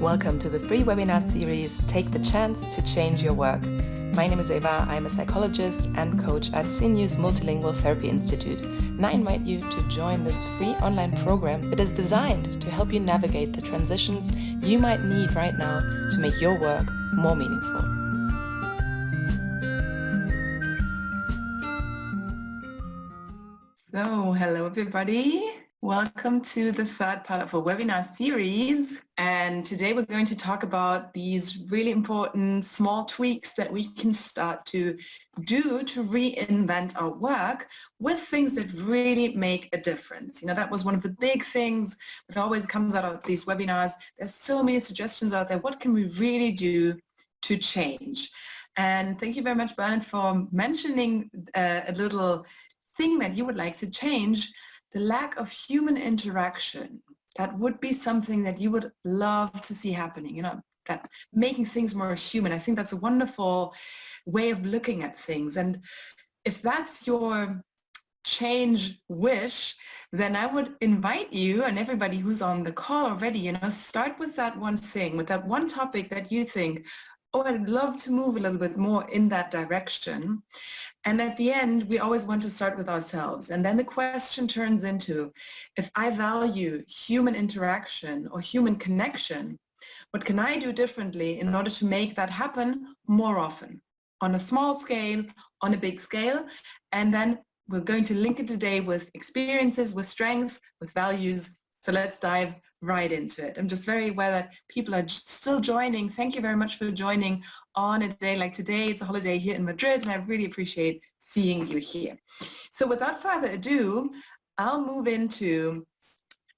Welcome to the free webinar series, Take the Chance to Change Your Work. My name is Eva, I'm a psychologist and coach at CNU's Multilingual Therapy Institute, and I invite you to join this free online program that is designed to help you navigate the transitions you might need right now to make your work more meaningful. So, hello everybody. Welcome to the third part of our webinar series. And today we're going to talk about these really important small tweaks that we can start to do to reinvent our work with things that really make a difference. You know, that was one of the big things that always comes out of these webinars. There's so many suggestions out there. What can we really do to change? And thank you very much, Bernard, for mentioning a little thing that you would like to change. The lack of human interaction, that would be something that you would love to see happening, you know, that making things more human. I think that's a wonderful way of looking at things. And if that's your change wish, then I would invite you and everybody who's on the call already, you know, start with that one thing, with that one topic that you think, oh, I'd love to move a little bit more in that direction. And at the end, we always want to start with ourselves. And then the question turns into, if I value human interaction or human connection, what can I do differently in order to make that happen more often, on a small scale, on a big scale? And then we're going to link it today with experiences, with strengths, with values. So let's dive right into it. I'm just very aware that people are still joining. Thank you very much for joining on a day like today. It's a holiday here in Madrid, and I really appreciate seeing you here. So without further ado, I'll move into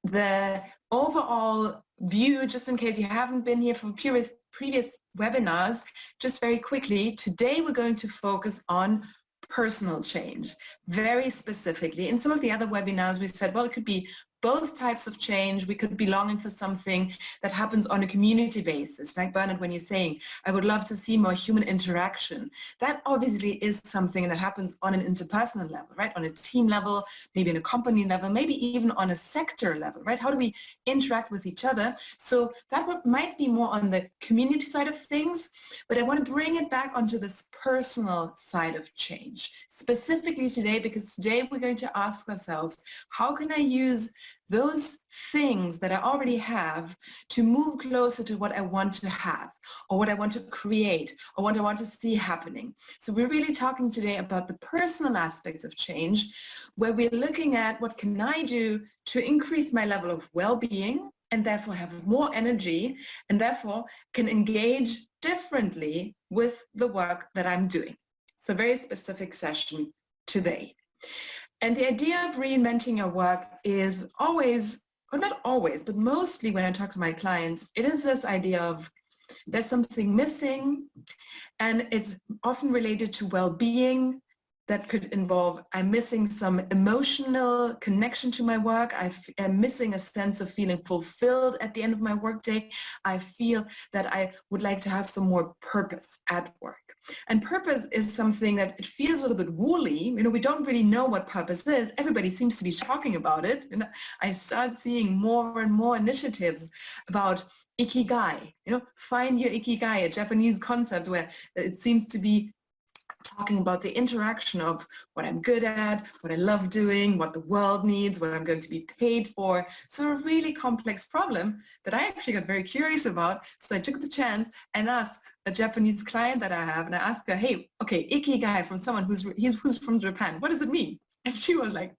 the overall view, just in case you haven't been here for previous webinars. Just very quickly, today we're going to focus on personal change, very specifically. In some of the other webinars, we said, well, it could be both types of change. We could be longing for something that happens on a community basis. Like Bernard, when you're saying, I would love to see more human interaction. That obviously is something that happens on an interpersonal level, right? On a team level, maybe in a company level, maybe even on a sector level, right? How do we interact with each other? So that might be more on the community side of things, but I want to bring it back onto this personal side of change, specifically today, because today we're going to ask ourselves, how can I use those things that I already have to move closer to what I want to have, or what I want to create, or what I want to see happening. So we're really talking today about the personal aspects of change, where we're looking at what can I do to increase my level of well-being, and therefore have more energy, and therefore can engage differently with the work that I'm doing. So a very specific session today. And the idea of reinventing your work is always, or not always, but mostly when I talk to my clients, it is this idea of there's something missing, and it's often related to well-being. That could involve, I'm missing some emotional connection to my work. I'm missing a sense of feeling fulfilled at the end of my workday. I feel that I would like to have some more purpose at work. And purpose is something that it feels a little bit woolly. You know, we don't really know what purpose is. Everybody seems to be talking about it. And I start seeing more and more initiatives about ikigai. You know, find your ikigai, a Japanese concept where it seems to be talking about the interaction of what I'm good at, what I love doing, what the world needs, what I'm going to be paid for. So a really complex problem that I actually got very curious about. So I took the chance and asked a Japanese client that I have, and I asked her, hey, okay, ikigai from someone who's from Japan, what does it mean? And she was like,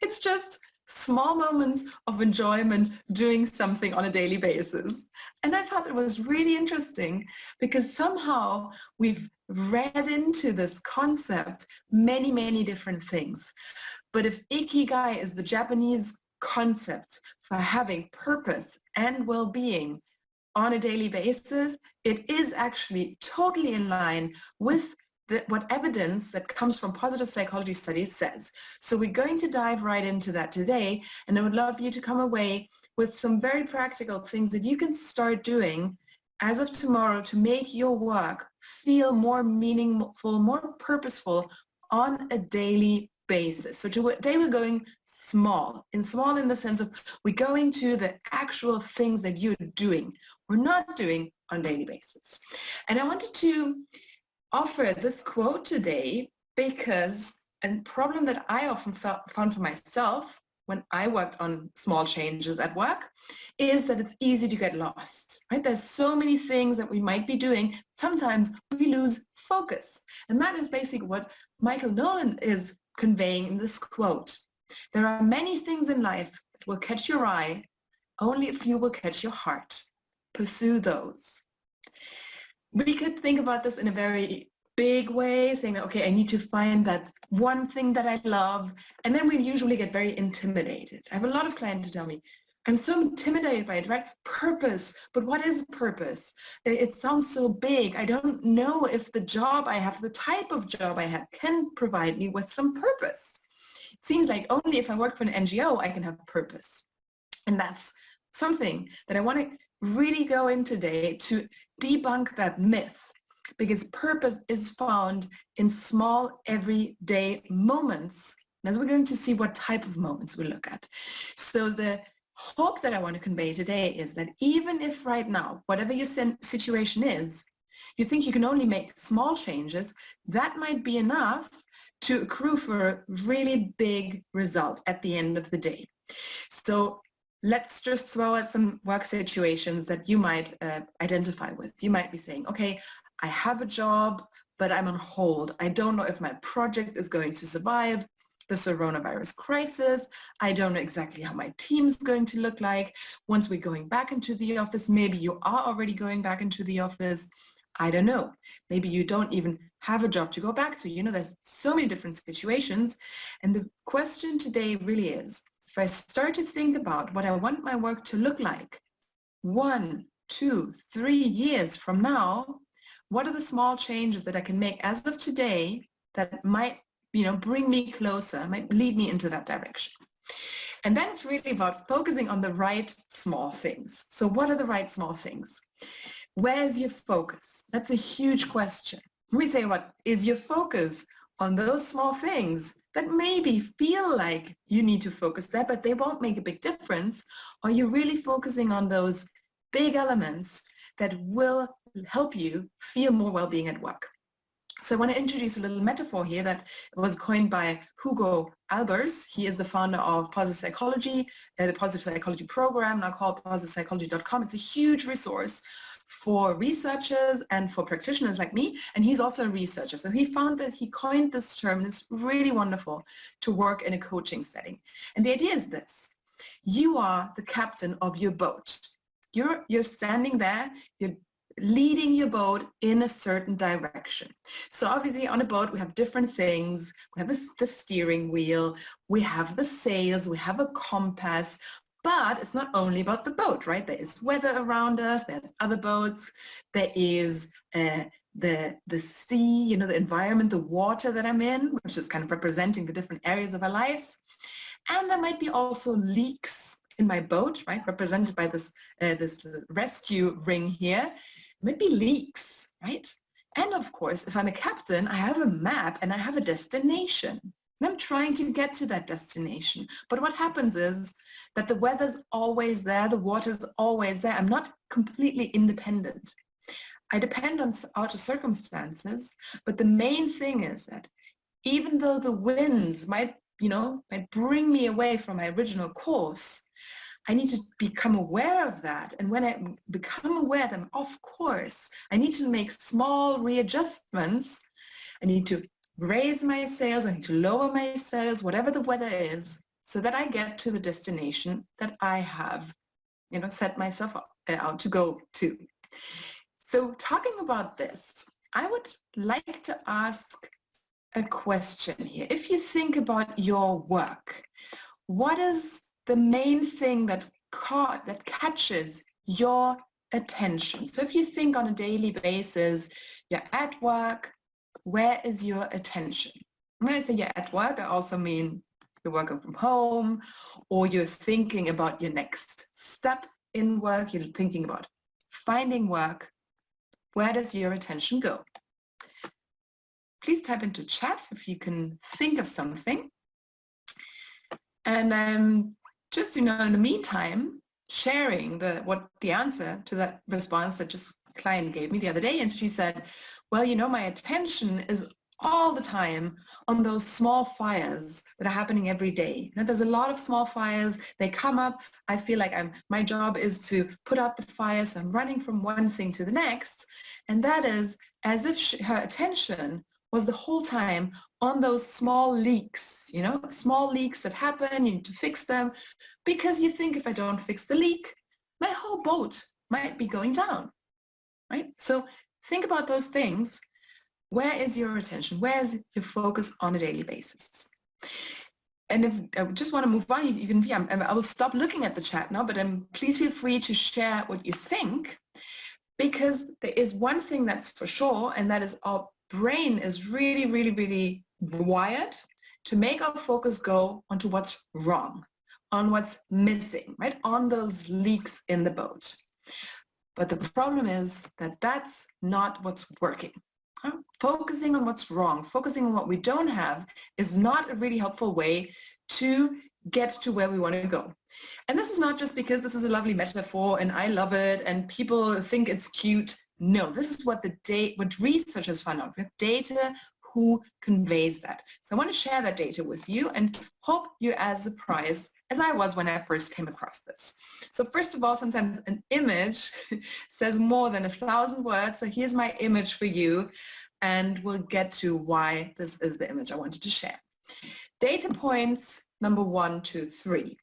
it's just small moments of enjoyment doing something on a daily basis. And I thought it was really interesting because somehow we've read into this concept many, many different things. But if ikigai is the Japanese concept for having purpose and well-being on a daily basis, it is actually totally in line with what evidence that comes from positive psychology studies says. So we're going to dive right into that today, and I would love you to come away with some very practical things that you can start doing as of tomorrow to make your work feel more meaningful, more purposeful on a daily basis. So today we're going small in the sense of we're going to the actual things that you're doing or not doing on a daily basis. And I wanted to offer this quote today because a problem that I often found for myself when I worked on small changes at work is that it's easy to get lost, right? There's so many things that we might be doing. Sometimes we lose focus. And that is basically what Michael Nolan is conveying in this quote. There are many things in life that will catch your eye only if you will catch your heart. Pursue those. We could think about this in a very big way, saying, okay, I need to find that one thing that I love. And then we usually get very intimidated. I have a lot of clients who tell me, I'm so intimidated by it, right? Purpose, but what is purpose? It sounds so big. I don't know if the job I have, the type of job I have, can provide me with some purpose. It seems like only if I work for an NGO, I can have purpose. And that's something that I want to really go in today to debunk that myth. Because purpose is found in small, everyday moments. And as we're going to see what type of moments we look at. So the hope that I want to convey today is that even if right now, whatever your situation is, you think you can only make small changes, that might be enough to accrue for a really big result at the end of the day. So let's just throw out some work situations that you might identify with. You might be saying, okay, I have a job, but I'm on hold. I don't know if my project is going to survive the coronavirus crisis. I don't know exactly how my team's going to look like. Once we're going back into the office, maybe you are already going back into the office. I don't know. Maybe you don't even have a job to go back to. You know, there's so many different situations. And the question today really is, if I start to think about what I want my work to look like 1, 2, 3 years from now, what are the small changes that I can make as of today that might, bring me closer, might lead me into that direction? And then it's really about focusing on the right small things. So what are the right small things? Where's your focus? That's a huge question. We say, what is your focus on those small things that maybe feel like you need to focus there, but they won't make a big difference? Or are you really focusing on those big elements that will help you feel more well-being at work? So I want to introduce a little metaphor here that was coined by Hugo Albers. He is the founder of Positive Psychology, the Positive Psychology program, now called positivepsychology.com. It's a huge resource for researchers and for practitioners like me, and he's also a researcher. So he found that he coined this term, and it's really wonderful to work in a coaching setting. And the idea is this: you are the captain of your boat. You're standing there, you're leading your boat in a certain direction. So obviously on a boat we have different things. We have the steering wheel, we have the sails, we have a compass, but it's not only about the boat, right? There is weather around us, there's other boats, there is the sea, the environment, the water that I'm in, which is kind of representing the different areas of our lives. And there might be also leaks in my boat, right? Represented by this rescue ring here. Might be leaks, right? And of course, if I'm a captain, I have a map and I have a destination. And I'm trying to get to that destination. But what happens is that the weather's always there, the water's always there. I'm not completely independent. I depend on outer circumstances, but the main thing is that even though the winds might bring me away from my original course, I need to become aware of that. And when I become aware, then of course, I need to make small readjustments. I need to raise my sails, I need to lower my sails, whatever the weather is, so that I get to the destination that I have, set myself out to go to. So talking about this, I would like to ask a question here. If you think about your work, what is the main thing that catches your attention? So if you think on a daily basis, you're at work, where is your attention? When I say you're at work, I also mean you're working from home, or you're thinking about your next step in work, you're thinking about finding work. Where does your attention go? Please type into chat if you can think of something. And I'm just, in the meantime, sharing the answer to that response that just a client gave me the other day. And she said, well, my attention is all the time on those small fires that are happening every day. There's a lot of small fires. They come up. I feel like my job is to put out the fire. So I'm running from one thing to the next. And that is as if her attention was the whole time on those small leaks, small leaks that happen. You need to fix them because you think if I don't fix the leak, my whole boat might be going down, right? So think about those things. Where is your attention? Where is your focus on a daily basis? And if I just want to move on, you can, I will stop looking at the chat now, but please feel free to share what you think, because there is one thing that's for sure, and that is our brain is really, really, really wired to make our focus go onto what's wrong, on what's missing, right? On those leaks in the boat. But the problem is that that's not what's working. Focusing on what's wrong, focusing on what we don't have is not a really helpful way to get to where we want to go. And this is not just because this is a lovely metaphor and I love it and people think it's cute. No, this is what what researchers found out. We have data who conveys that. So I want to share that data with you and hope you're as surprised as I was when I first came across this. So first of all, sometimes an image says more than 1,000 words. So here's my image for you, and we'll get to why this is the image I wanted to share. Data points number 1, 2, 3.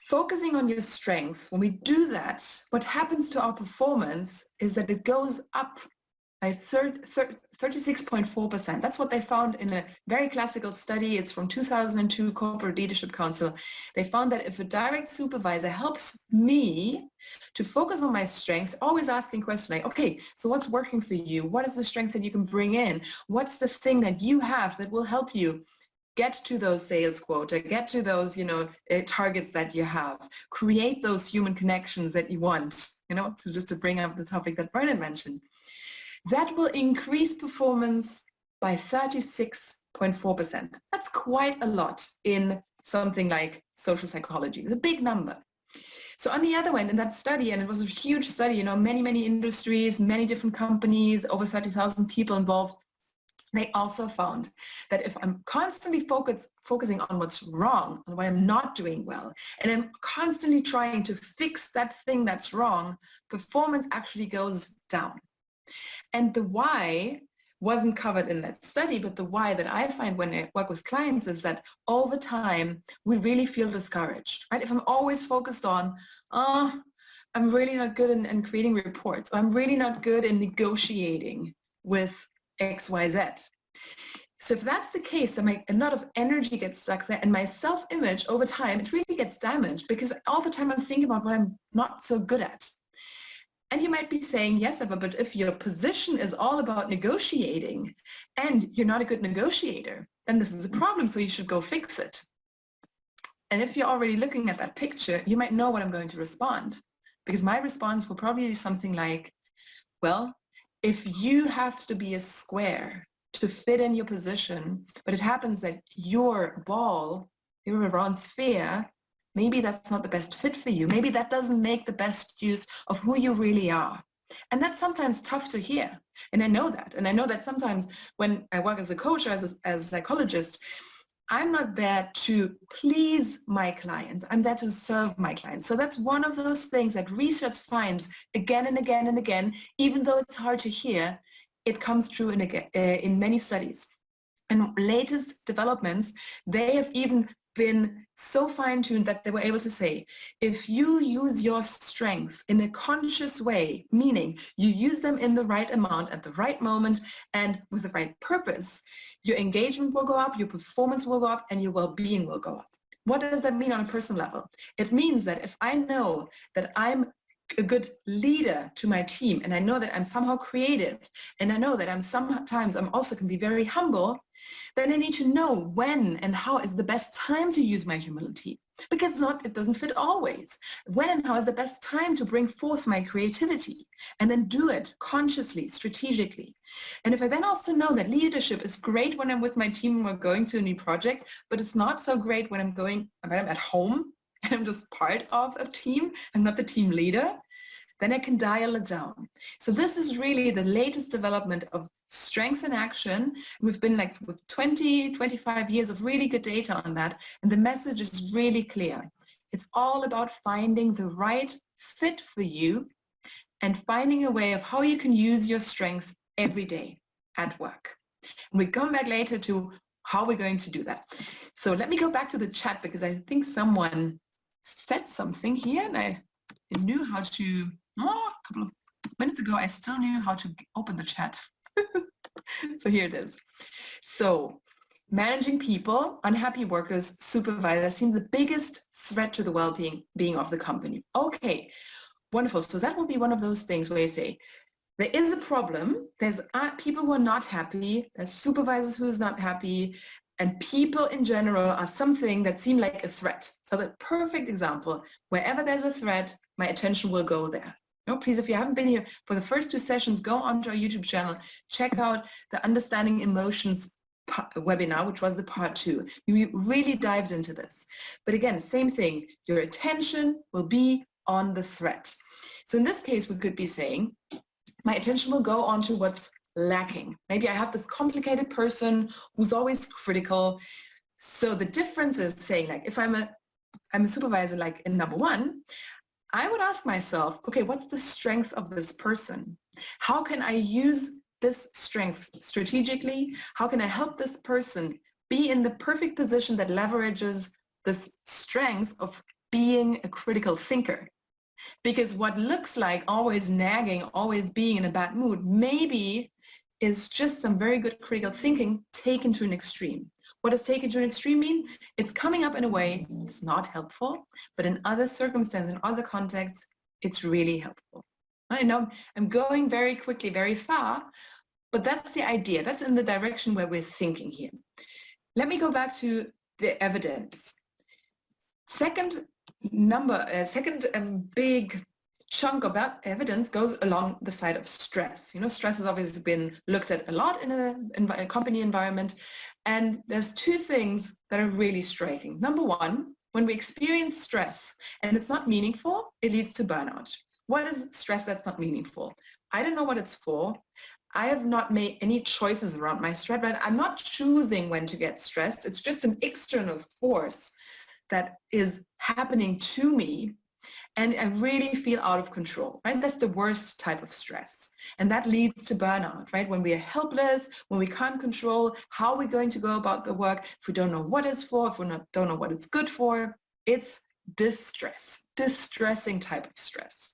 Focusing on your strength, when we do that, what happens to our performance is that it goes up by 36.4%. That's what they found in a very classical study. It's from 2002 Corporate Leadership Council. They found that if a direct supervisor helps me to focus on my strengths, always asking questions like, okay, so what's working for you? What is the strength that you can bring in? What's the thing that you have that will help you get to those sales quota, get to those, targets that you have, create those human connections that you want, so just to bring up the topic that Bernard mentioned. That will increase performance by 36.4%. That's quite a lot in something like social psychology. It's a big number. So on the other end, in that study, and it was a huge study, many, many industries, many different companies, over 30,000 people involved, they also found that if I'm constantly focusing on what's wrong, on what I'm not doing well, and I'm constantly trying to fix that thing that's wrong, performance actually goes down. And the why wasn't covered in that study, but the why that I find when I work with clients is that over time, we really feel discouraged, right? If I'm always focused on, I'm really not good in creating reports, or I'm really not good in negotiating with XYZ. So if that's the case, then a lot of energy gets stuck there, and my self-image over time, it really gets damaged because all the time I'm thinking about what I'm not so good at. And you might be saying, yes, Eva, but if your position is all about negotiating and you're not a good negotiator, then this is a problem, so you should go fix it. And if you're already looking at that picture, you might know what I'm going to respond, because my response will probably be something like, well, if you have to be a square to fit in your position, but it happens that your ball, you're a round sphere, maybe that's not the best fit for you. Maybe that doesn't make the best use of who you really are. And that's sometimes tough to hear. And I know that. And I know that sometimes when I work as a coach or as a psychologist, I'm not there to please my clients. I'm there to serve my clients. So that's one of those things that research finds again and again and again, even though it's hard to hear, it comes true in many studies. And latest developments, they have even been so fine-tuned that they were able to say, if you use your strengths in a conscious way, meaning you use them in the right amount at the right moment and with the right purpose, your engagement will go up, your performance will go up, and your well-being will go up. What does that mean on a personal level? It means that if I know that I'm a good leader to my team, and I know that I'm somehow creative, and I know that I'm also can be very humble, then I need to know when and how is the best time to use my humility. Because it doesn't fit always. When and how is the best time to bring forth my creativity, and then do it consciously, strategically. And if I then also know that leadership is great when I'm with my team and we're going to a new project, but it's not so great when I'm at home and I'm just part of a team, I'm not the team leader, then I can dial it down. So this is really the latest development of strength in action. We've been with 20, 25 years of really good data on that. And the message is really clear. It's all about finding the right fit for you and finding a way of how you can use your strength every day at work. And we come back later to how we're going to do that. So let me go back to the chat because I think someone said something here and I knew how to, a couple of minutes ago, I still knew how to open the chat. So here it is. So managing people, unhappy workers, supervisors seem the biggest threat to the well-being of the company. Okay, wonderful. So that will be one of those things where you say, there is a problem, there's people who are not happy, there's supervisors who is not happy, and people in general are something that seem like a threat. So the perfect example, wherever there's a threat, my attention will go there. No, please, if you haven't been here for the first 2 sessions, go onto our YouTube channel, check out the Understanding Emotions webinar, which was the part 2. We really dived into this. But again, same thing, your attention will be on the threat. So in this case, we could be saying, my attention will go on to what's lacking. Maybe I have this complicated person who's always critical. So the difference is saying, like, if I'm a supervisor, like in number 1, I would ask myself, okay, what's the strength of this person? How can I use this strength strategically? How can I help this person be in the perfect position that leverages this strength of being a critical thinker? Because what looks like always nagging, always being in a bad mood, maybe is just some very good critical thinking taken to an extreme. What does taken to an extreme mean? It's coming up in a way it's not helpful, but in other circumstances, in other contexts, it's really helpful. I know I'm going very quickly, very far, but that's the idea. That's in the direction where we're thinking here. Let me go back to the evidence. Second big chunk of that evidence goes along the side of stress. You know, stress has obviously been looked at a lot in a company environment, and there's 2 things that are really striking. Number 1, when we experience stress and it's not meaningful, it leads to burnout. What is stress that's not meaningful? I don't know what it's for. I have not made any choices around my stress, but I'm not choosing when to get stressed. It's just an external force that is happening to me, and I really feel out of control, right? That's the worst type of stress. And that leads to burnout, right? When we are helpless, when we can't control how we're going to go about the work, if we don't know what it's for, if we don't know what it's good for, it's distress, distressing type of stress.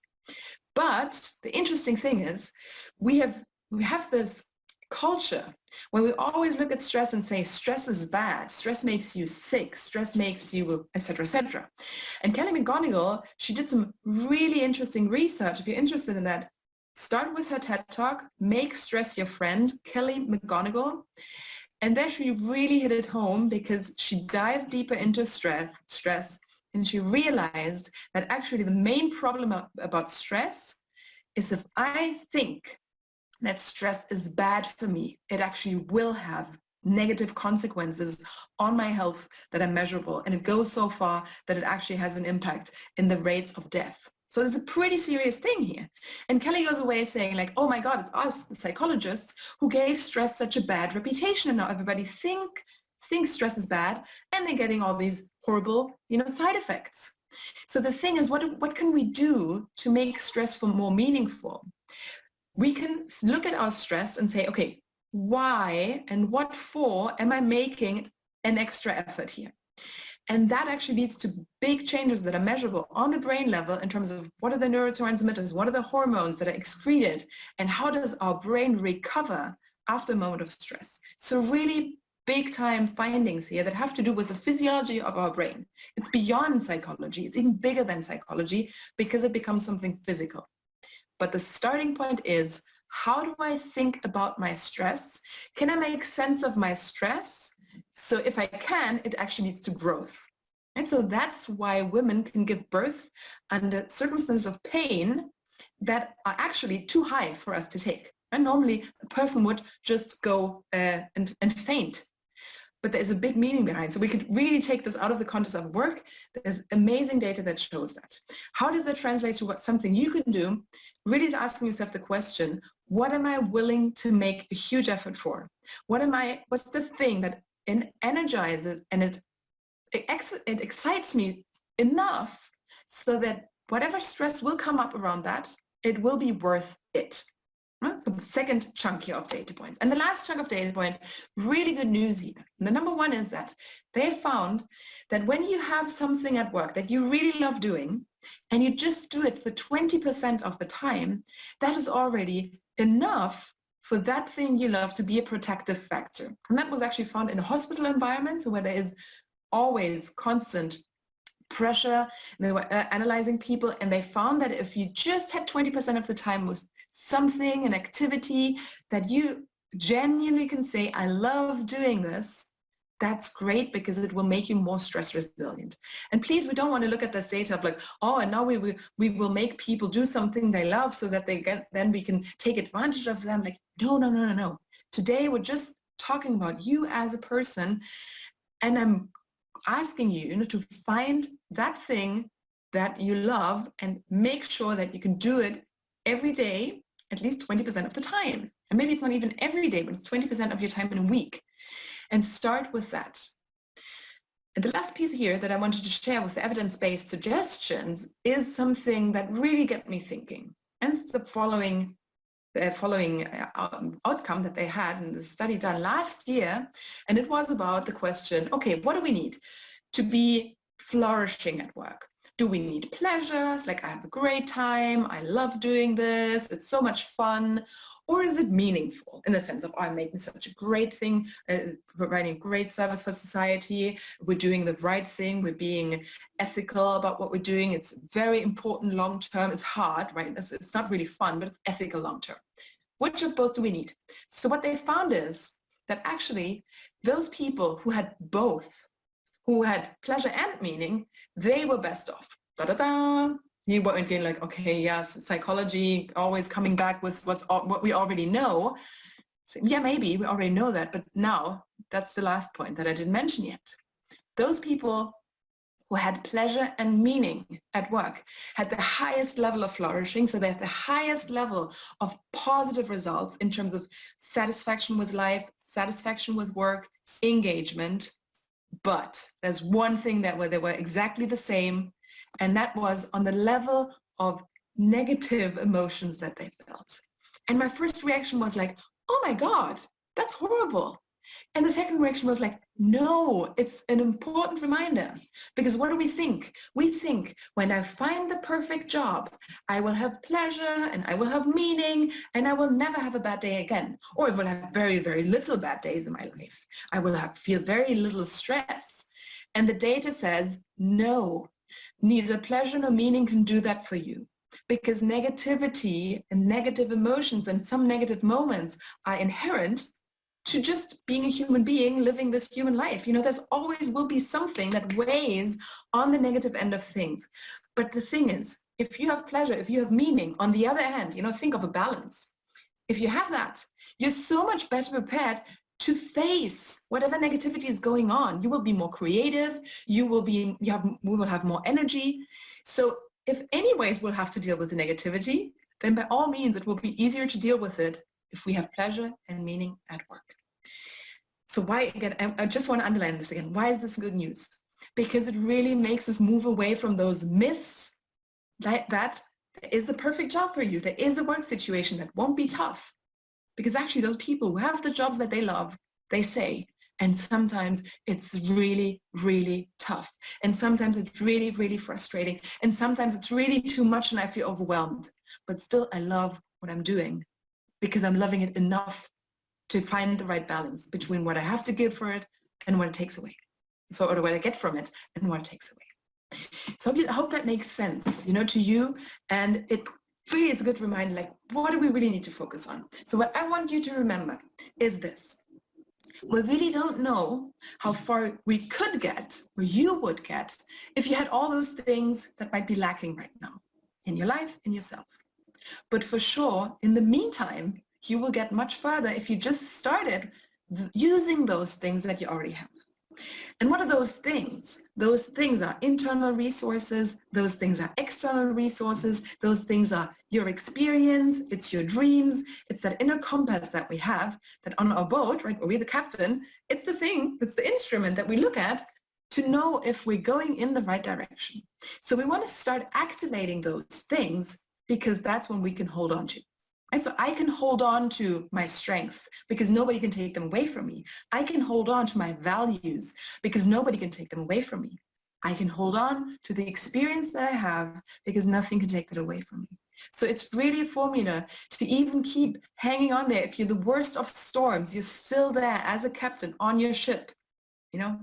But the interesting thing is we have this culture where we always look at stress and say stress is bad, stress makes you sick, stress makes you etc., etc. And Kelly McGonigal, she did some really interesting research. If you're interested in that, start with her TED Talk, Make Stress Your Friend, Kelly McGonigal. And there she really hit it home because she dived deeper into stress, and she realized that actually the main problem about stress is if I think that stress is bad for me, it actually will have negative consequences on my health that are measurable. And it goes so far that it actually has an impact in the rates of death. So it's a pretty serious thing here. And Kelly goes away saying like, oh my God, it's us, the psychologists, who gave stress such a bad reputation. And now everybody thinks stress is bad, and they're getting all these horrible, side effects. So the thing is, what can we do to make stress more meaningful? We can look at our stress and say, okay, why and what for am I making an extra effort here? And that actually leads to big changes that are measurable on the brain level in terms of what are the neurotransmitters, what are the hormones that are excreted, and how does our brain recover after a moment of stress. So really big time findings here that have to do with the physiology of our brain. It's beyond psychology. It's even bigger than psychology because it becomes something physical. But the starting point is, how do I think about my stress? Can I make sense of my stress? So if I can, it actually leads to growth. And so that's why women can give birth under circumstances of pain that are actually too high for us to take. And normally a person would just go and faint. But there's a big meaning behind. So we could really take this out of the context of work. There's amazing data that shows that. How does that translate to what something you can do? Really is asking yourself the question, what am I willing to make a huge effort for? What's the thing that energizes and it excites me enough so that whatever stress will come up around that, it will be worth it. So the second chunk here of data points. And the last chunk of data point, really good news here. And the number one is that they found that when you have something at work that you really love doing, and you just do it for 20% of the time, that is already enough for that thing you love to be a protective factor. And that was actually found in a hospital environment, so where there is always constant pressure. They were analyzing people, and they found that if you just had 20% of the time with something, an activity that you genuinely can say, I love doing this, that's great, because it will make you more stress resilient. And please, we don't want to look at this data of like, oh, and now we will make people do something they love so that then we can take advantage of them. Like, no. Today, we're just talking about you as a person, and I'm asking you, to find that thing that you love and make sure that you can do it every day, at least 20% of the time. And maybe it's not even every day, but it's 20% of your time in a week. And start with that. And the last piece here that I wanted to share with the evidence-based suggestions is something that really got me thinking. And it's the following outcome that they had in the study done last year. And it was about the question, okay, what do we need to be flourishing at work? Do we need pleasures? Like, I have a great time, I love doing this, it's so much fun. Or is it meaningful in the sense of, I'm making such a great thing, providing great service for society, we're doing the right thing, we're being ethical about what we're doing, it's very important long-term, it's hard, right? It's not really fun, but it's ethical long-term. Which of both do we need? So what they found is that actually those people who had both, who had pleasure and meaning, they were best off. Da-da-da! You weren't getting like, okay, yes, psychology always coming back with what we already know. So, yeah, maybe we already know that, but now that's the last point that I didn't mention yet. Those people who had pleasure and meaning at work had the highest level of flourishing, so they had the highest level of positive results in terms of satisfaction with life, satisfaction with work, engagement. But there's one thing where they were exactly the same, and that was on the level of negative emotions that they felt. And my first reaction was like, oh my God, that's horrible. And the second reaction was like, no, it's an important reminder. Because what do we think? We think when I find the perfect job, I will have pleasure and I will have meaning and I will never have a bad day again. Or I will have very, very little bad days in my life. I will feel very little stress. And the data says, no, neither pleasure nor meaning can do that for you. Because negativity and negative emotions and some negative moments are inherent to just being a human being living this human life. There's always will be something that weighs on the negative end of things. But the thing is, if you have pleasure, if you have meaning, on the other hand, think of a balance. If you have that, you're so much better prepared to face whatever negativity is going on. You will be more creative, we will have more energy. So if anyways we'll have to deal with the negativity, then by all means it will be easier to deal with it if we have pleasure and meaning at work. So why, again, I just want to underline this again. Why is this good news? Because it really makes us move away from those myths that there is the perfect job for you. There is a work situation that won't be tough. Because actually those people who have the jobs that they love, they say, and sometimes it's really, really tough. And sometimes it's really, really frustrating. And sometimes it's really too much and I feel overwhelmed. But still, I love what I'm doing because I'm loving it enough to find the right balance between what I have to give for it and what it takes away. So, or what I get from it and what it takes away. So I hope that makes sense, to you. And it really is a good reminder, like, what do we really need to focus on? So what I want you to remember is this. We really don't know how far we could get, or you would get, if you had all those things that might be lacking right now in your life, in yourself. But for sure, in the meantime, you will get much further if you just started using those things that you already have. And what are those things? Those things are internal resources. Those things are external resources. Those things are your experience. It's your dreams. It's that inner compass that we have, that on our boat, right, where we're the captain, it's the thing, it's the instrument that we look at to know if we're going in the right direction. So we want to start activating those things because that's when we can hold on to. And so I can hold on to my strengths because nobody can take them away from me. I can hold on to my values because nobody can take them away from me. I can hold on to the experience that I have because nothing can take that away from me. So it's really a formula to even keep hanging on there. If you're the worst of storms, you're still there as a captain on your ship, you know,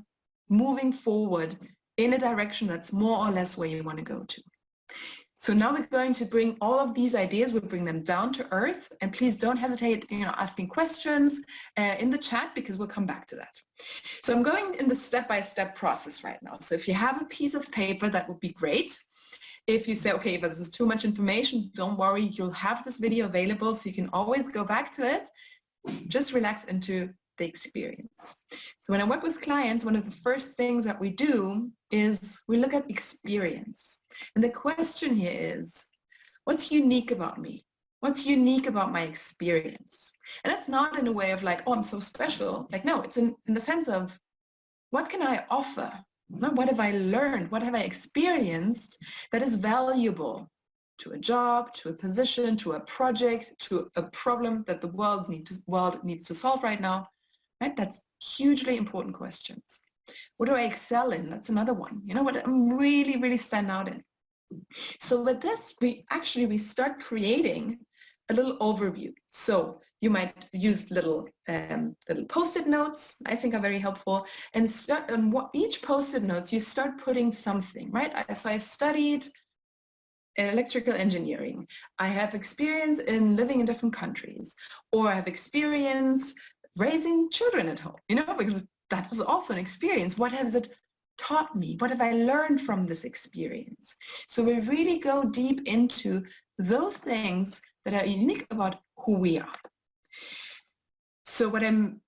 moving forward in a direction that's more or less where you want to go to. So now we're going to bring all of these ideas, we'll bring them down to earth, and please don't hesitate, asking questions in the chat because we'll come back to that. So I'm going in the step-by-step process right now. So if you have a piece of paper, that would be great. If you say, okay, but this is too much information, don't worry, you'll have this video available so you can always go back to it. Just relax into the experience. So when I work with clients, one of the first things that we do is we look at experience. And the question here is, what's unique about me? What's unique about my experience? And that's not in a way of like, oh, I'm so special. Like, no, it's in the sense of, what can I offer? What have I learned? What have I experienced that is valuable to a job, to a position, to a project, to a problem that the world needs to solve right now? Right? That's hugely important questions. What do I excel in? That's another one. You know what I'm really stand out in. So with this, we start creating a little overview. So you might use little post-it notes, I think are very helpful. And start on each post-it notes, you start putting something, right? So I studied electrical engineering. I have experience in living in different countries, or I have experience raising children at home, because that is also an experience. What has it taught me? What have I learned from this experience? So we really go deep into those things that are unique about who we are. So I'm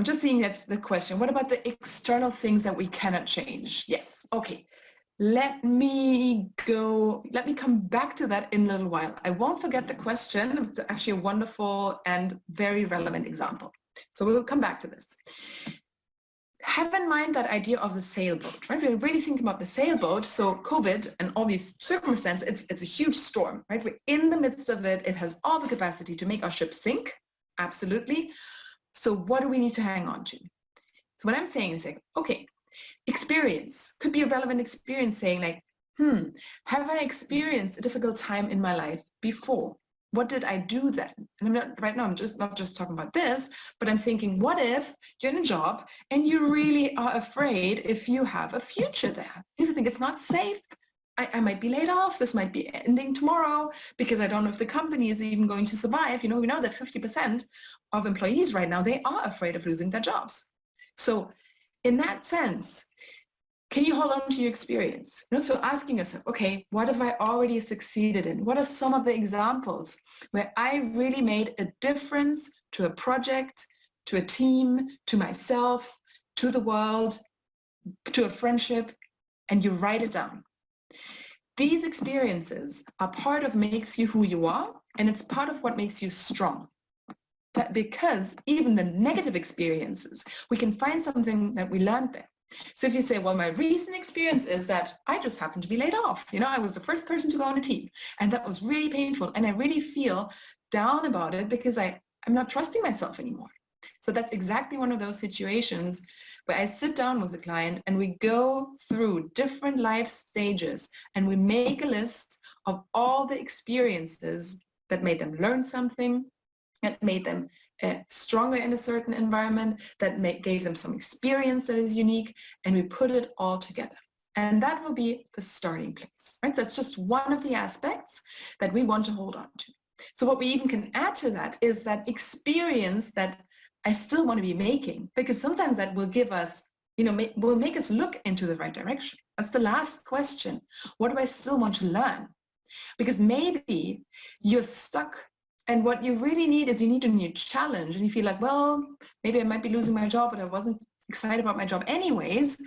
just seeing that's the question. What about the external things that we cannot change? Yes, okay. Let me come back to that in a little while. I won't forget the question. It's actually a wonderful and very relevant example. So we will come back to this. Have in mind that idea of the sailboat, right? We're really thinking about the sailboat. So COVID and all these circumstances, it's a huge storm, right? We're in the midst of it. It has all the capacity to make our ship sink, absolutely. So what do we need to hang on to? So what I'm saying is like, okay, experience could be a relevant experience, saying like, have I experienced a difficult time in my life before? What did I do then? And I'm not just talking about this, but I'm thinking, what if you're in a job and you really are afraid if you have a future there? If you think it's not safe, I might be laid off, this might be ending tomorrow because I don't know if the company is even going to survive. We know that 50% of employees right now, they are afraid of losing their jobs. So in that sense, can you hold on to your experience? So asking yourself, okay, what have I already succeeded in? What are some of the examples where I really made a difference to a project, to a team, to myself, to the world, to a friendship, and you write it down. These experiences are part of makes you who you are, and it's part of what makes you strong. But because even the negative experiences, we can find something that we learned there. So if you say, well, my recent experience is that I just happened to be laid off. I was the first person to go on a team, and that was really painful. And I really feel down about it because I'm not trusting myself anymore. So that's exactly one of those situations where I sit down with a client and we go through different life stages and we make a list of all the experiences that made them learn something, that made them stronger in a certain environment, that gave them some experience that is unique, and we put it all together. And that will be the starting place, right? That's just one of the aspects that we want to hold on to. So what we even can add to that is that experience that I still want to be making, because sometimes that will give us, will make us look into the right direction. That's the last question. What do I still want to learn? Because maybe you're stuck, and what you really need is you need a new challenge, and you feel like, well, maybe I might be losing my job, but I wasn't excited about my job anyways.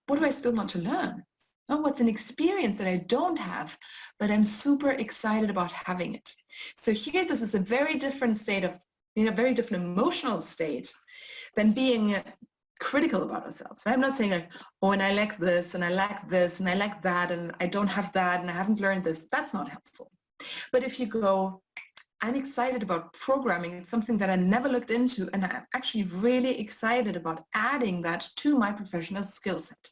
What do I still want to learn? Oh, what's an experience that I don't have, but I'm super excited about having it? So here, this is a very different state of, very different emotional state than being critical about ourselves. I'm not saying like, oh, and I lack this, and I lack this, and I lack that, and I don't have that, and I haven't learned this. That's not helpful. But if you go, I'm excited about programming, it's something that I never looked into, and I'm actually really excited about adding that to my professional skill set.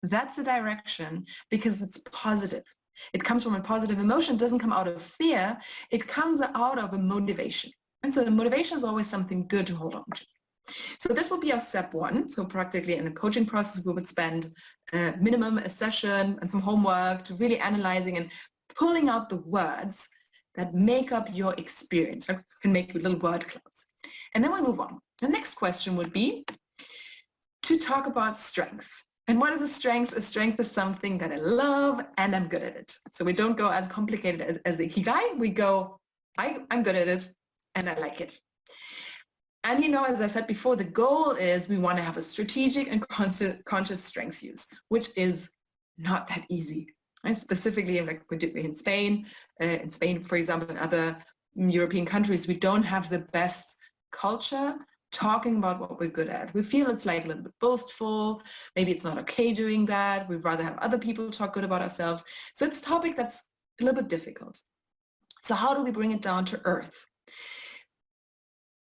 That's the direction, because it's positive. It comes from a positive emotion. It doesn't come out of fear. It comes out of a motivation. And so the motivation is always something good to hold on to. So this would be our step one. So practically in a coaching process, we would spend minimum a session and some homework to really analyzing and pulling out the words that make up your experience. I can make little word clouds. And then we move on. The next question would be to talk about strength. And what is a strength? A strength is something that I love and I'm good at it. So we don't go as complicated as Ikigai. We go, I'm good at it and I like it. And as I said before, the goal is we want to have a strategic and conscious strength use, which is not that easy. And specifically, like we did in Spain, for example, in other European countries, we don't have the best culture talking about what we're good at. We feel it's like a little bit boastful. Maybe it's not okay doing that. We'd rather have other people talk good about ourselves. So it's a topic that's a little bit difficult. So how do we bring it down to earth?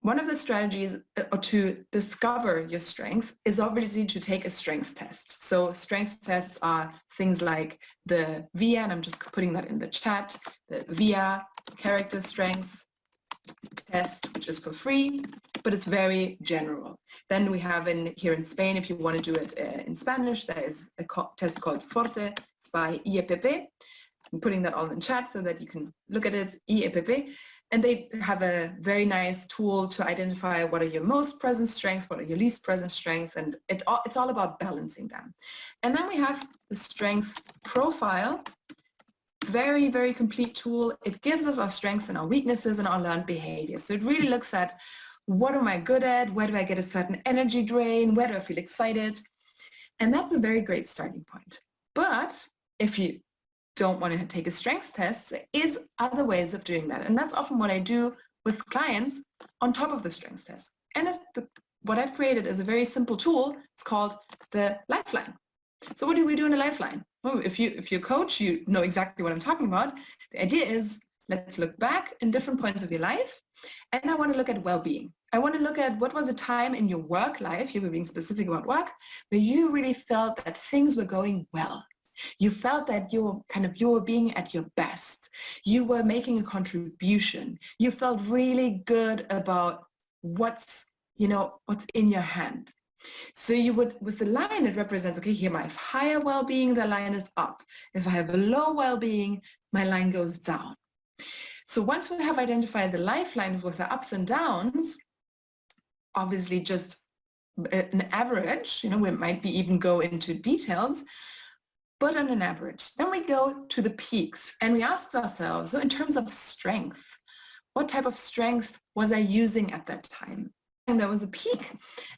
One of the strategies to discover your strength is obviously to take a strength test. So strength tests are things like the VIA, and I'm just putting that in the chat, the VIA character strength test, which is for free, but it's very general. Then we have here in Spain, if you want to do it in Spanish, there is a test called Forte. It's by IEPP. I'm putting that all in chat so that you can look at it, IEPP. And they have a very nice tool to identify what are your most present strengths, what are your least present strengths, and it's all about balancing them. And then we have the strength profile. Very, very complete tool. It gives us our strengths and our weaknesses and our learned behaviors. So it really looks at what am I good at? Where do I get a certain energy drain? Where do I feel excited? And that's a very great starting point. But if you don't want to take a strengths test, there is other ways of doing that. And that's often what I do with clients on top of the strengths test. And what I've created is a very simple tool. It's called the Lifeline. So what do we do in a Lifeline? Well, if you're a coach, you know exactly what I'm talking about. The idea is, let's look back in different points of your life, and I want to look at well-being. I want to look at what was a time in your work life, you were being specific about work, where you really felt that things were going well. You felt that you were being at your best. You were making a contribution. You felt really good about what's in your hand. So you would, with the line, it represents, okay, here my higher well-being, the line is up. If I have a low well-being, my line goes down. So once we have identified the lifeline with the ups and downs, obviously just an average, we might be even go into details, but on an average. Then we go to the peaks and we asked ourselves, so in terms of strength, what type of strength was I using at that time? And there was a peak,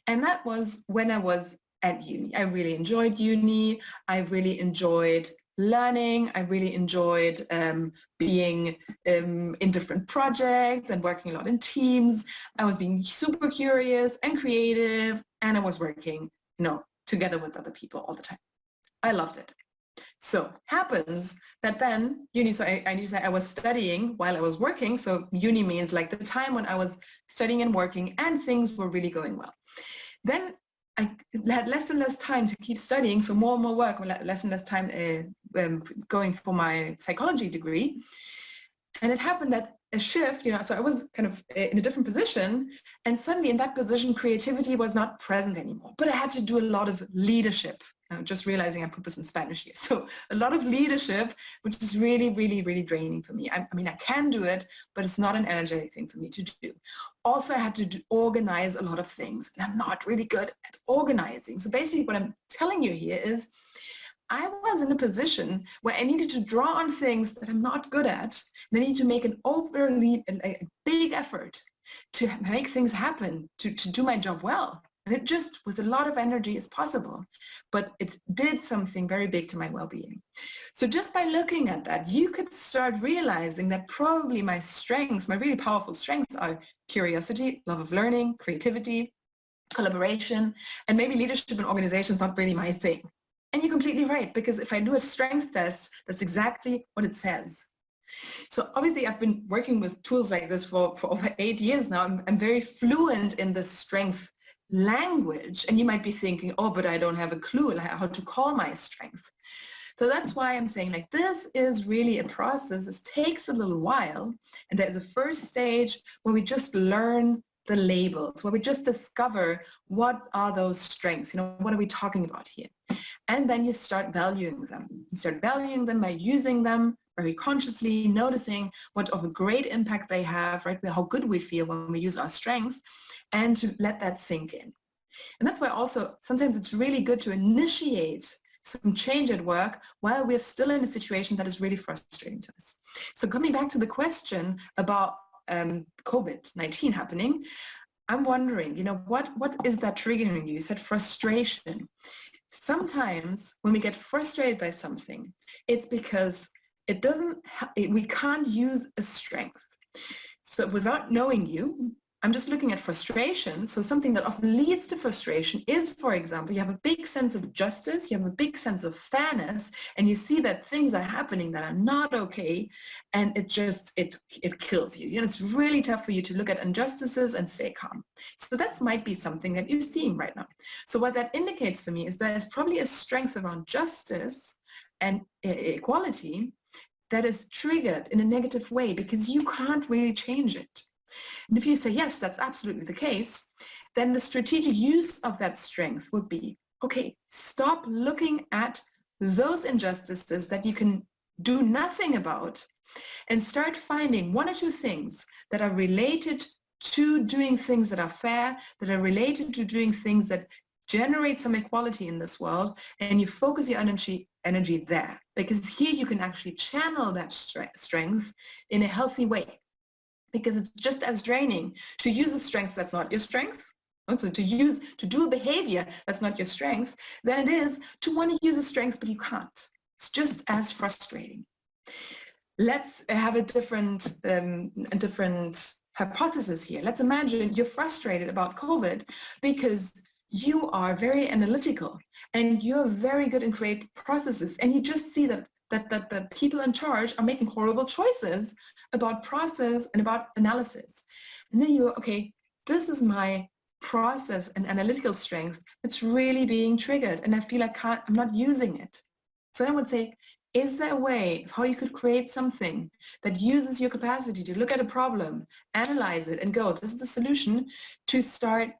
and that was when I was at uni. I really enjoyed uni. I really enjoyed learning. I really enjoyed being in different projects and working a lot in teams. I was being super curious and creative, and I was working, together with other people all the time. I loved it. So happens that then uni, so I need to say I was studying while I was working. So uni means like the time when I was studying and working and things were really going well. Then I had less and less time to keep studying. So more and more work, less and less time going for my psychology degree. And it happened that a shift, so I was kind of in a different position, and suddenly in that position, creativity was not present anymore. But I had to do a lot of leadership. I'm just realizing I put this in Spanish here. So a lot of leadership, which is really, really, really draining for me. I mean, I can do it, but it's not an energetic thing for me to do. Also, I had to organize a lot of things, and I'm not really good at organizing. So basically what I'm telling you here is I was in a position where I needed to draw on things that I'm not good at, and I need to make an overly a big effort to make things happen, to do my job well. And it just, with a lot of energy, is possible. But it did something very big to my well-being. So just by looking at that, you could start realizing that probably my strengths, my really powerful strengths, are curiosity, love of learning, creativity, collaboration, and maybe leadership and organization is not really my thing. And you're completely right, because if I do a strengths test, that's exactly what it says. So obviously I've been working with tools like this for over 8 years now. I'm very fluent in the strength language, and you might be thinking, oh, but I don't have a clue how to call my strength. So that's why I'm saying, like, this is really a process. This takes a little while, and there's a first stage where we just learn the labels, where we just discover what are those strengths, what are we talking about here? And then you start valuing them. You start valuing them by using them very consciously, noticing what of a great impact they have, right? How good we feel when we use our strength, and to let that sink in. And that's why also sometimes it's really good to initiate some change at work while we're still in a situation that is really frustrating to us. So coming back to the question about COVID-19 happening, I'm wondering, what is that triggering you? You said frustration. Sometimes when we get frustrated by something, it's because we can't use a strength. So without knowing you, I'm just looking at frustration. So something that often leads to frustration is, for example, you have a big sense of justice, you have a big sense of fairness, and you see that things are happening that are not okay, and it kills you. It's really tough for you to look at injustices and stay calm. So that might be something that you're seeing right now. So what that indicates for me is there's probably a strength around justice and equality that is triggered in a negative way because you can't really change it. And if you say, yes, that's absolutely the case, then the strategic use of that strength would be, okay, stop looking at those injustices that you can do nothing about and start finding one or two things that are related to doing things that are fair, that are related to doing things that generate some equality in this world, and you focus your energy there, because here you can actually channel that strength in a healthy way. Because it's just as draining to use a strength that's not your strength, also to do a behavior that's not your strength, than it is to want to use a strength but you can't. It's just as frustrating. Let's have a different hypothesis here. Let's imagine you're frustrated about COVID because you are very analytical and you're very good in creating processes, and you just see that the people in charge are making horrible choices about process and about analysis. And then you go, okay, this is my process and analytical strength that's really being triggered, and I feel like I'm not using it. So I would say, is there a way of how you could create something that uses your capacity to look at a problem, analyze it, and go, this is the solution, to start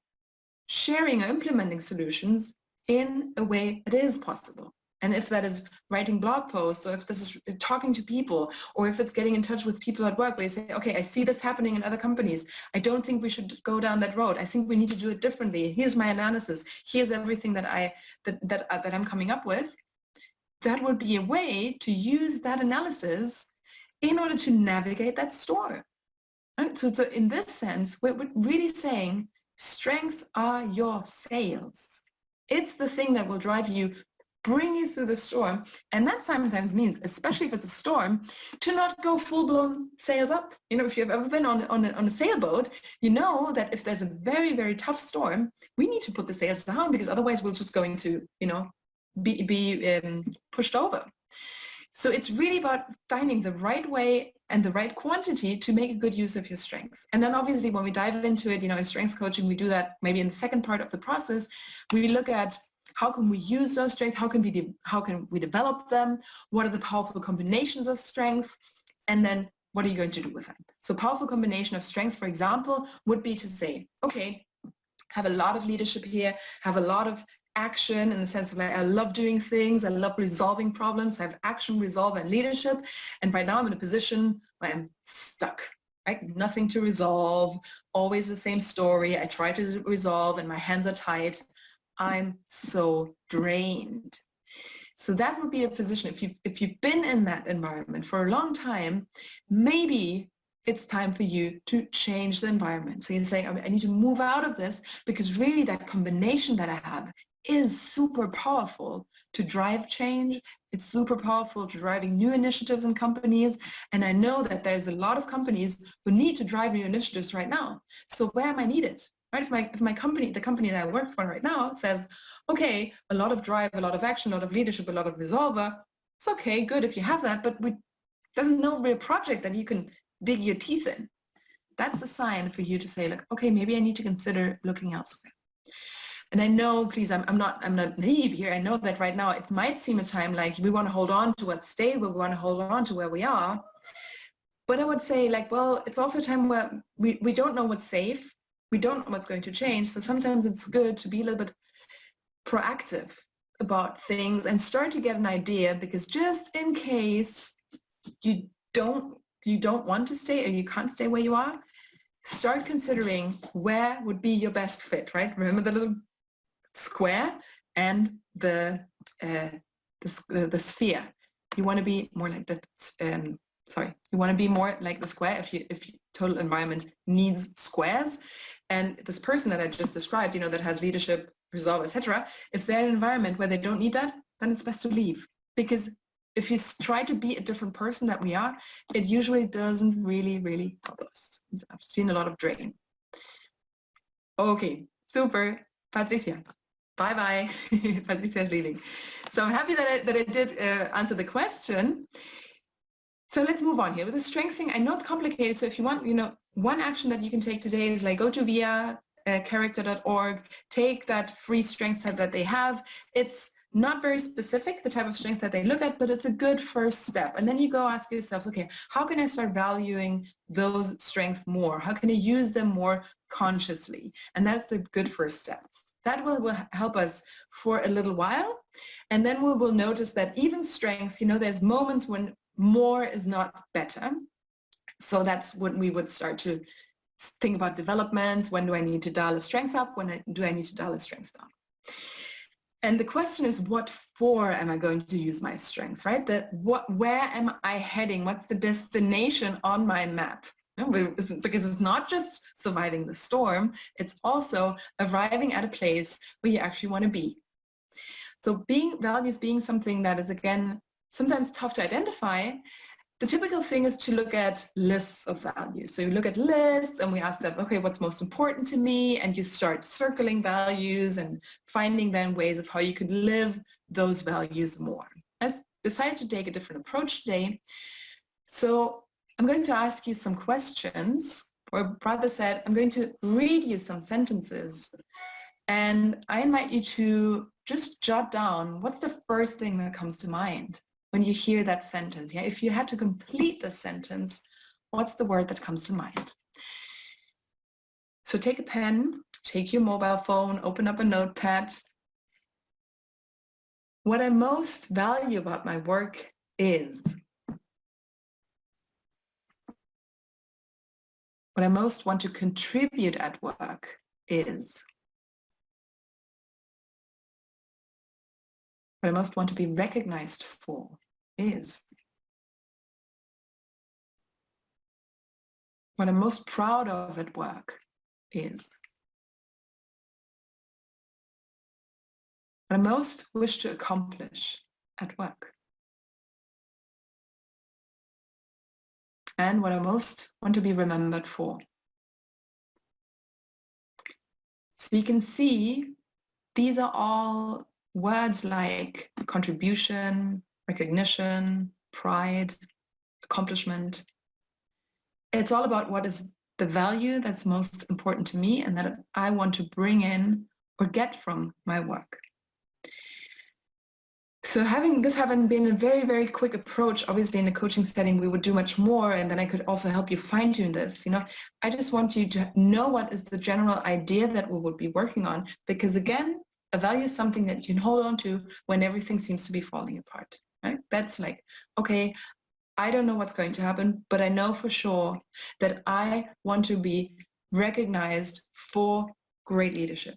sharing or implementing solutions in a way that is possible? And if that is writing blog posts, or if this is talking to people, or if it's getting in touch with people at work where you say, okay, I see this happening in other companies. I don't think we should go down that road. I think we need to do it differently. Here's my analysis. Here's everything that I'm coming up with. That would be a way to use that analysis in order to navigate that storm. Right? So in this sense, we're really saying strengths are your sails. It's the thing that will drive you, bring you through the storm. And that sometimes means, especially if it's a storm, to not go full-blown sails up. If you've ever been on a sailboat, you know that if there's a very, very tough storm, we need to put the sails down, because otherwise we're just going to, be pushed over. So it's really about finding the right way and the right quantity to make a good use of your strength. And then obviously when we dive into it, in strength coaching, we do that maybe in the second part of the process. We look at how can we use those strengths, how can we develop them, what are the powerful combinations of strength, and then what are you going to do with that? So powerful combination of strengths, for example, would be to say, okay, have a lot of leadership here, have a lot of action in the sense of like, I love doing things, I love resolving problems, I have action, resolve, and leadership. And right now I'm in a position where I'm stuck, right? Nothing to resolve, always the same story. I try to resolve and my hands are tied. I'm so drained. So that would be a position, if you've been in that environment for a long time, maybe it's time for you to change the environment. So you're saying, I need to move out of this because really that combination that I have is super powerful to drive change. It's super powerful to driving new initiatives in companies. And I know that there's a lot of companies who need to drive new initiatives right now. So where am I needed? Right? If my company, the company that I work for right now says, okay, a lot of drive, a lot of action, a lot of leadership, a lot of resolver, it's okay, good if you have that, but there's no real project that you can dig your teeth in. That's a sign for you to say, like, okay, maybe I need to consider looking elsewhere. And I know, please, I'm not naive here. I know that right now it might seem a time like we want to hold on to what's stable, we want to hold on to where we are. But I would say, like, well, it's also a time where we don't know what's safe. We don't know what's going to change. So sometimes it's good to be a little bit proactive about things and start to get an idea, because just in case you don't want to stay or you can't stay where you are, start considering where would be your best fit, right? Remember the little square and the sphere. You want to be more like the you want to be more like the square if your total environment needs squares. And this person that I just described, you know, that has leadership, resolve, etc., if they're in an environment where they don't need that, then it's best to leave. Because if you try to be a different person that we are, it usually doesn't really help us. I've seen a lot of drain. Okay, super. Patricia, bye-bye. Patricia's leaving. So I'm happy that I did answer the question. So let's move on here. With the strength thing, I know it's complicated. So if you want, you know, one action that you can take today is like go to via.character.org, take that free strength set that they have. It's not very specific, the type of strength that they look at, but it's a good first step. And then you go ask yourself, okay, how can I start valuing those strengths more? How can I use them more consciously? And that's a good first step. That will help us for a little while. And then we will notice that even strength, you know, there's moments when more is not better. So that's when we would start to think about developments. When do I need to dial a strength up? When do I need to dial a strength down? And the question is, what for am I going to use my strength, right? Where am I heading? What's the destination on my map? Because it's not just surviving the storm, it's also arriving at a place where you actually want to be. So values being something that is, again, sometimes tough to identify, the typical thing is to look at lists of values. So you look at lists and we ask them, okay, what's most important to me? And you start circling values and finding then ways of how you could live those values more. I've decided to take a different approach today. So I'm going to ask you some questions, or rather said, I'm going to read you some sentences. And I invite you to just jot down what's the first thing that comes to mind when you hear that sentence. Yeah, if you had to complete the sentence, what's the word that comes to mind? So take a pen, take your mobile phone, open up a notepad. What I most value about my work is. What I most want to contribute at work is. What I most want to be recognized for is. What I'm most proud of at work is. What I most wish to accomplish at work. And what I most want to be remembered for. So you can see these are all words like contribution, recognition, pride, accomplishment. It's all about what is the value that's most important to me and that I want to bring in or get from my work. So having been a very, very quick approach, obviously in the coaching setting, we would do much more, and then I could also help you fine tune this. I just want you to know what is the general idea that we would be working on, because again, a value is something that you can hold on to when everything seems to be falling apart, right? That's like, okay, I don't know what's going to happen, but I know for sure that I want to be recognized for great leadership,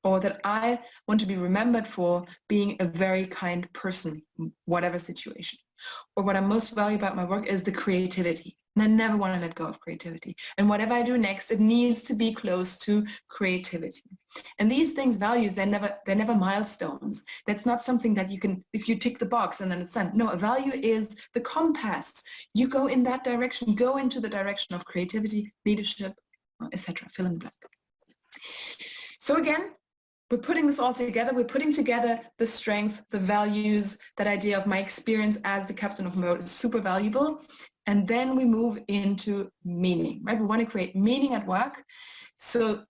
or that I want to be remembered for being a very kind person, whatever situation. Or what I most value about my work is the creativity. And I never want to let go of creativity. And whatever I do next, it needs to be close to creativity. And these things, values, they're never milestones. That's not something that you can, if you tick the box and then it's done. No, a value is the compass. You go in that direction, go into the direction of creativity, leadership, etc. Fill in the blank. So again, we're putting this all together. We're putting together the strengths, the values, that idea of my experience as the captain of my boat is super valuable. And then we move into meaning, right? We want to create meaning at work. So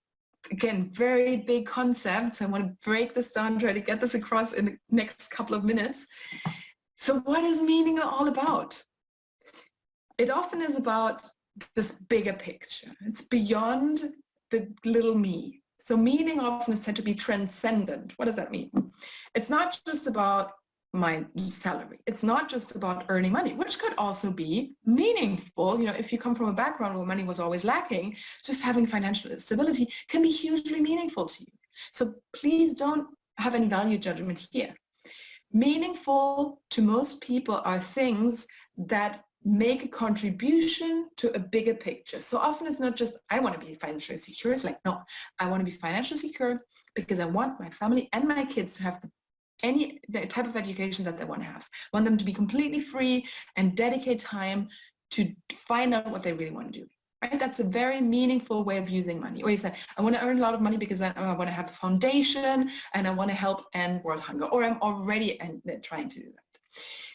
again, very big concepts. I want to break this down, try to get this across in the next couple of minutes. So what is meaning all about? It often is about this bigger picture. It's beyond the little me. So meaning often is said to be transcendent. What does that mean? It's not just about my salary. It's not just about earning money, which could also be meaningful. If you come from a background where money was always lacking, just having financial stability can be hugely meaningful to you. So please don't have any value judgment here. Meaningful to most people are things that make a contribution to a bigger picture. So often it's not just, I want to be financially secure. It's like, no, I want to be financially secure because I want my family and my kids to have any type of education that they want to have. I want them to be completely free and dedicate time to find out what they really want to do. Right? That's a very meaningful way of using money. Or you say, I want to earn a lot of money because I want to have a foundation and I want to help end world hunger, or I'm already trying to do that.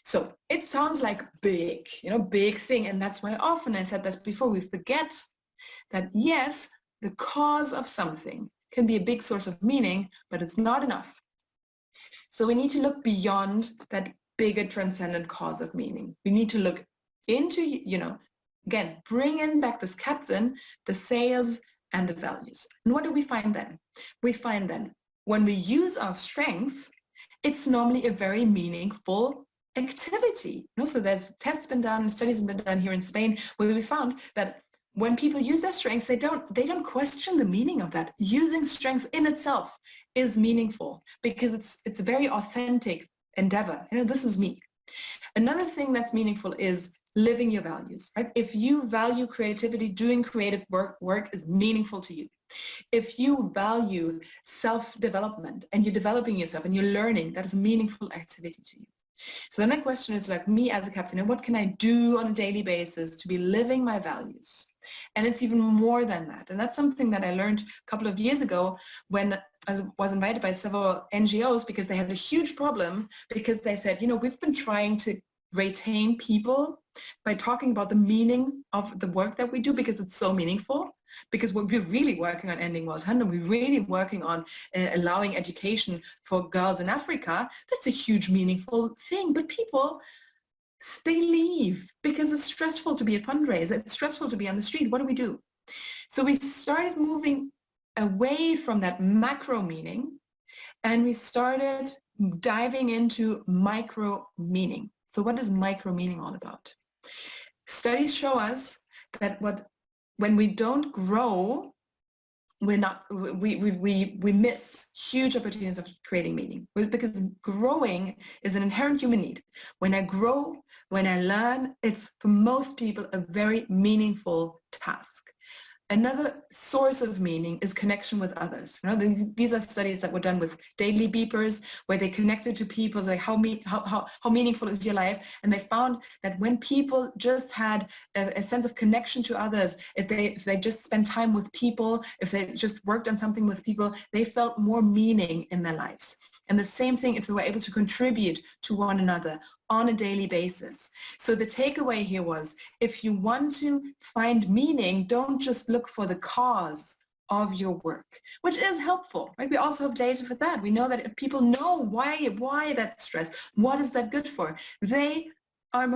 So it sounds like big, big thing. And that's why often I said this before, we forget that yes, the cause of something can be a big source of meaning, but it's not enough. So we need to look beyond that bigger transcendent cause of meaning. We need to look into, again, bring in back this captain, the sales and the values. And what do we find then? We find then when we use our strength, it's normally a very meaningful activity. So there's tests been done, studies have been done here in Spain, where we found that when people use their strengths, they don't question the meaning of that. Using strengths in itself is meaningful because it's a very authentic endeavor. This is me. Another thing that's meaningful is living your values, right? If you value creativity, doing creative work is meaningful to you. If you value self-development and you're developing yourself and you're learning, that is a meaningful activity to you. So then the question is, like, me as a captain, and what can I do on a daily basis to be living my values? And it's even more than that. And that's something that I learned a couple of years ago when I was invited by several NGOs because they had a huge problem because they said, we've been trying to retain people by talking about the meaning of the work that we do because it's so meaningful. Because we're really working on ending world hunger, we're really working on allowing education for girls in Africa. That's a huge, meaningful thing. But people, they leave because it's stressful to be a fundraiser. It's stressful to be on the street. What do we do? So we started moving away from that macro meaning, and we started diving into micro meaning. So what is micro meaning all about? Studies show us that when we don't grow, we miss huge opportunities of creating meaning, because growing is an inherent human need. When I grow, when I learn, it's for most people a very meaningful task. Another source of meaning is connection with others. These are studies that were done with daily beepers, where they connected to people, like how meaningful is your life? And they found that when people just had a sense of connection to others, if they just spent time with people, if they just worked on something with people, they felt more meaning in their lives. And the same thing if they were able to contribute to one another on a daily basis. So the takeaway here was, if you want to find meaning, don't just look for the cause of your work, which is helpful, right? We also have data for that. We know that if people know why that stress, what is that good for, they are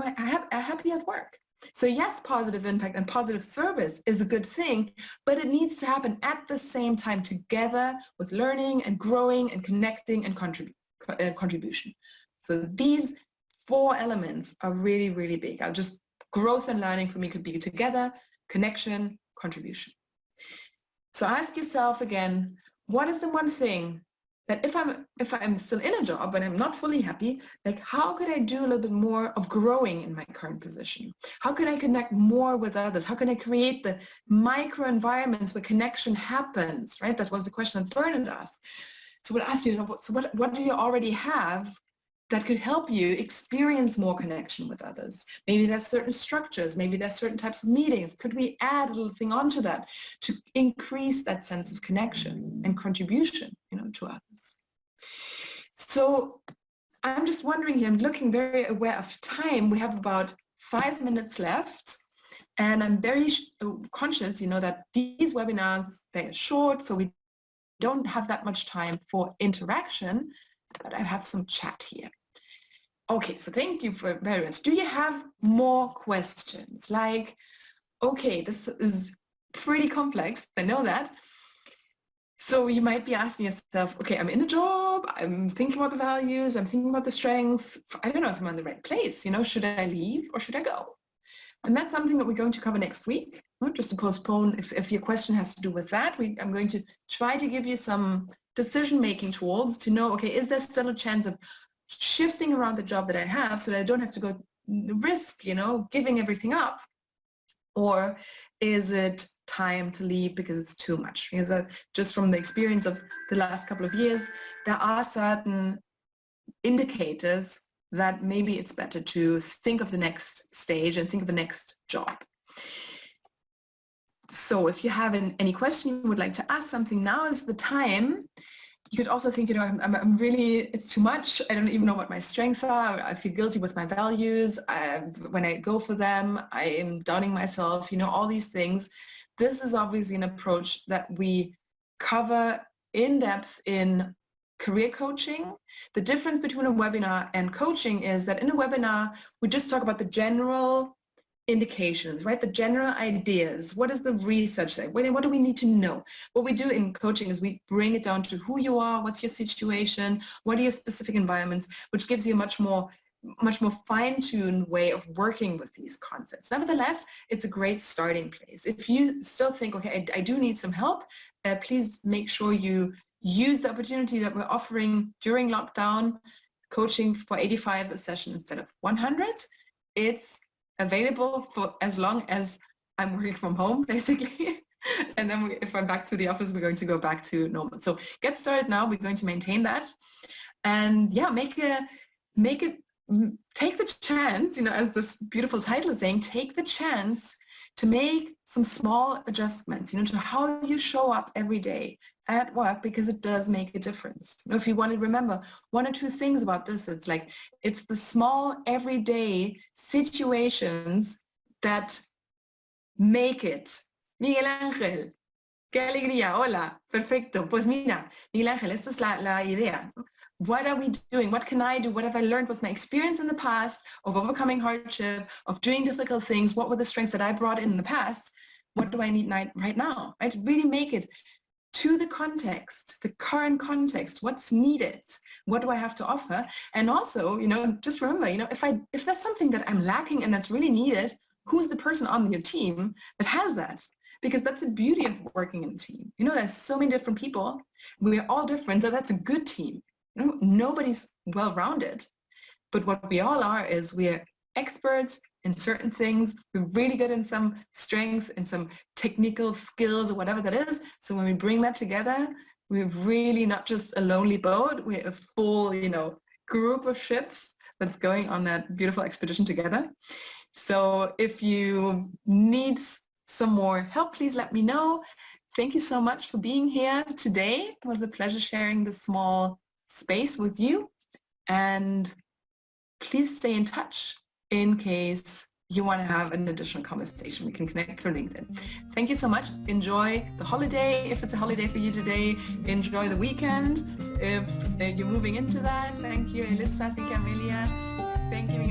happy at work. So yes, positive impact and positive service is a good thing, but it needs to happen at the same time together with learning and growing and connecting and contribution. So these 4 elements are really, really big. Growth and learning for me could be together, connection, contribution. So ask yourself again, what is the one thing that if I'm still in a job and I'm not fully happy, like how could I do a little bit more of growing in my current position? How can I connect more with others? How can I create the micro environments where connection happens, right? That was the question that Bernard asked. So we'll ask you, so what do you already have that could help you experience more connection with others? Maybe there's certain structures, maybe there's certain types of meetings. Could we add a little thing onto that to increase that sense of connection and contribution, to others? So I'm just wondering here, I'm looking very aware of time. We have about 5 minutes left. And I'm very conscious, that these webinars, they're short, so we don't have that much time for interaction. But I have some chat here. Okay, so thank you very much. Do you have more questions? Like, okay, this is pretty complex, I know that. So you might be asking yourself, okay, I'm in a job, I'm thinking about the values, I'm thinking about the strengths. I don't know if I'm on the right place, should I leave or should I go? And that's something that we're going to cover next week, just to postpone, if your question has to do with that. I'm going to try to give you some decision-making tools to know, okay, is there still a chance of shifting around the job that I have so that I don't have to go risk, giving everything up? Or is it time to leave because it's too much? Because just from the experience of the last couple of years, there are certain indicators that maybe it's better to think of the next stage and think of the next job. So if you have any question you would like to ask something, now is the time. You could also think, I'm really, it's too much. I don't even know what my strengths are. I feel guilty with my values. When I go for them, I am doubting myself, all these things. This is obviously an approach that we cover in depth in career coaching. The difference between a webinar and coaching is that in a webinar, we just talk about the general indications, right? The general ideas. What is the research say? What do we need to know? What we do in coaching is we bring it down to who you are, what's your situation, what are your specific environments, which gives you a much more fine-tuned way of working with these concepts. Nevertheless, it's a great starting place. If you still think, okay, I do need some help, please make sure you use the opportunity that we're offering during lockdown, coaching for 85 a session instead of 100. It's available for as long as I'm working from home, basically. And then if I'm back to the office, we're going to go back to normal. So get started now. We're going to maintain that. And yeah, take the chance, as this beautiful title is saying, take the chance to make some small adjustments, to how you show up every day at work, because it does make a difference. If you want to remember 1 or 2 things about this, it's the small everyday situations that make it. Miguel Ángel, qué alegría, hola, perfecto. Pues mira, Miguel Ángel, esta es la idea. What are we doing? What can I do? What have I learned? What's my experience in the past of overcoming hardship, of doing difficult things? What were the strengths that I brought in the past? What do I need right now? Right? Really make it to the context, the current context. What's needed? What do I have to offer? And also, just remember, if there's something that I'm lacking and that's really needed, who's the person on your team that has that? Because that's the beauty of working in a team. There's so many different people. We're all different, so that's a good team. Nobody's well-rounded, but what we all are is we're experts in certain things. We're really good in some strengths and some technical skills or whatever that is. So when we bring that together, we're really not just a lonely boat. We're a full, group of ships that's going on that beautiful expedition together. So if you need some more help, please let me know. Thank you so much for being here today. It was a pleasure sharing this small space with you, and please stay in touch in case you want to have an additional conversation, we can connect through LinkedIn. Thank you so much. Enjoy the holiday. If it's a holiday for you today, enjoy the weekend. If you're moving into that, thank you, Elissa. Thank you, Amelia. Thank you,